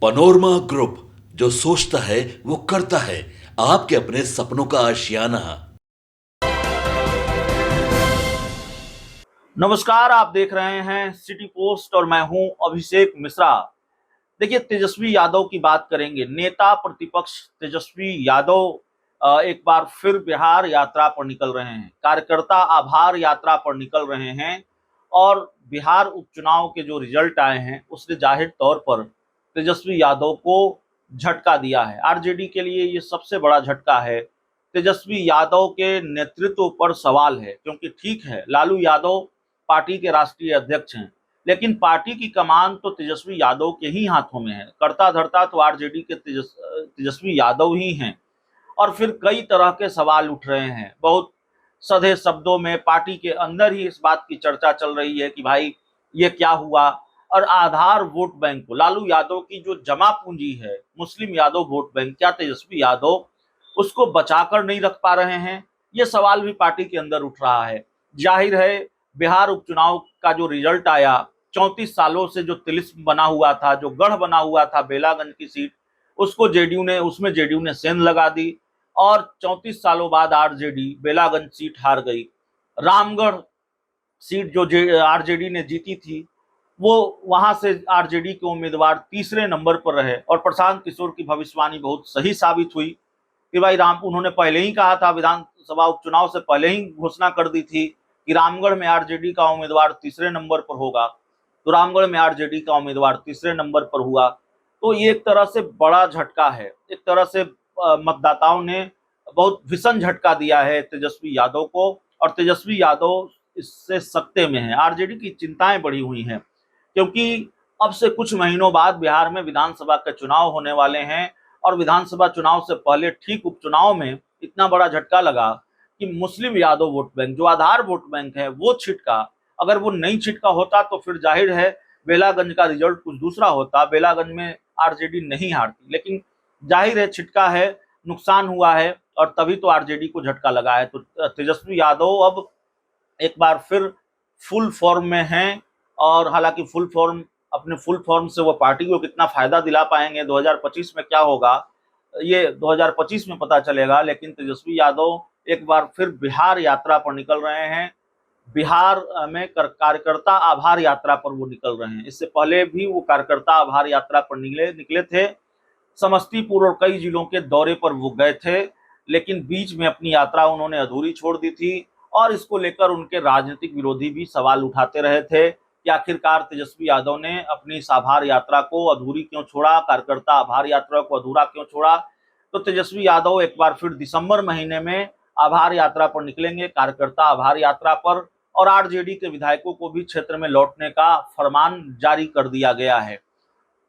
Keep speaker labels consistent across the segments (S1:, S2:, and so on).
S1: Panorama group, जो सोचता है वो करता है। आपके अपने सपनों का आशियाना।
S2: नमस्कार, आप देख रहे हैं सिटी पोस्ट और मैं हूं अभिषेक मिश्रा। देखिए, तेजस्वी यादव की बात करेंगे। नेता प्रतिपक्ष तेजस्वी यादव एक बार फिर बिहार यात्रा पर निकल रहे हैं। कार्यकर्ता आभार यात्रा पर निकल रहे हैं और बिहार उपचुनाव के जो रिजल्ट आए हैं उसने जाहिर तौर पर तेजस्वी यादव को झटका दिया है। आरजेडी के लिए ये सबसे बड़ा झटका है। तेजस्वी यादव के नेतृत्व पर सवाल है, क्योंकि ठीक है, लालू यादव पार्टी के राष्ट्रीय अध्यक्ष हैं, लेकिन पार्टी की कमान तो तेजस्वी यादव के ही हाथों में है। कर्ता धर्ता तो आरजेडी के तेजस्वी यादव ही हैं। और फिर कई तरह के सवाल उठ रहे हैं। बहुत सधे शब्दों में पार्टी के अंदर ही इस बात की चर्चा चल रही है कि भाई ये क्या हुआ। और आधार वोट बैंक को, लालू यादव की जो जमा पूंजी है, मुस्लिम यादव वोट बैंक, क्या तेजस्वी यादव उसको बचाकर नहीं रख पा रहे हैं? ये सवाल भी पार्टी के अंदर उठ रहा है। जाहिर है, बिहार उपचुनाव का जो रिजल्ट आया, 34 सालों से जो तिलिस्म बना हुआ था, जो गढ़ बना हुआ था बेलागंज की सीट, उसमें जेडीयू ने सेंध लगा दी और 34 सालों बाद आरजेडी बेलागंज सीट हार गई। रामगढ़ सीट जो आरजेडी ने जीती थी, वो वहां से आरजेडी के उम्मीदवार तीसरे नंबर पर रहे और प्रशांत किशोर की भविष्यवाणी बहुत सही साबित हुई कि भाई उन्होंने पहले ही कहा था, विधानसभा उपचुनाव से पहले ही घोषणा कर दी थी कि रामगढ़ में आरजेडी का उम्मीदवार तीसरे नंबर पर होगा। तो रामगढ़ में आरजेडी का उम्मीदवार तीसरे नंबर पर हुआ। तो ये एक तरह से बड़ा झटका है। एक तरह से मतदाताओं ने बहुत भीषण झटका दिया है तेजस्वी यादव को, और तेजस्वी यादव इससे सकते में है। आरजेडी की चिंताएं बढ़ी हुई हैं, क्योंकि अब से कुछ महीनों बाद बिहार में विधानसभा के चुनाव होने वाले हैं और विधानसभा चुनाव से पहले ठीक उपचुनाव में इतना बड़ा झटका लगा कि मुस्लिम यादव वोट बैंक, जो आधार वोट बैंक है, वो छिटका। अगर वो नहीं छिटका होता तो फिर जाहिर है बेलागंज का रिजल्ट कुछ दूसरा होता। बेलागंज में आरजेडी नहीं हारती, लेकिन जाहिर है छिटका है, नुकसान हुआ है और तभी तो आरजेडी को झटका लगा है। तो तेजस्वी यादव अब एक बार फिर फुल फॉर्म में हैं। और हालांकि अपने फुल फॉर्म से वो पार्टी को कितना फायदा दिला पाएंगे 2025 में क्या होगा, ये 2025 में पता चलेगा। लेकिन तेजस्वी यादव एक बार फिर बिहार यात्रा पर निकल रहे हैं। बिहार में कार्यकर्ता आभार यात्रा पर वो निकल रहे हैं। इससे पहले भी वो कार्यकर्ता आभार यात्रा पर निकले थे। समस्तीपुर और कई जिलों के दौरे पर वो गए थे, लेकिन बीच में अपनी यात्रा उन्होंने अधूरी छोड़ दी थी और इसको लेकर उनके राजनीतिक विरोधी भी सवाल उठाते रहे थे कि आखिरकार तेजस्वी यादव ने अपनी इस आभार यात्रा को अधूरी क्यों छोड़ा, कार्यकर्ता आभार यात्रा को अधूरा क्यों छोड़ा। तो तेजस्वी यादव एक बार फिर दिसंबर महीने में आभार यात्रा पर निकलेंगे, कार्यकर्ता आभार यात्रा पर। और आरजेडी के विधायकों को भी क्षेत्र में लौटने का फरमान जारी कर दिया गया है।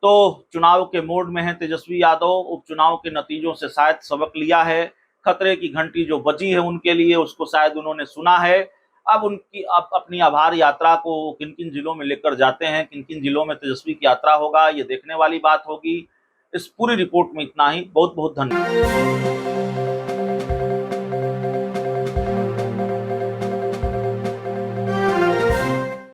S2: तो चुनाव के मोड में है तेजस्वी यादव। उपचुनाव के नतीजों से शायद सबक लिया है। खतरे की घंटी जो बजी है उनके लिए, उसको शायद उन्होंने सुना है। अब अपनी आभार यात्रा को किन किन जिलों में लेकर जाते हैं, किन किन जिलों में तेजस्वी की यात्रा होगा, ये देखने वाली बात होगी। इस पूरी रिपोर्ट में इतना ही। बहुत बहुत धन्यवाद।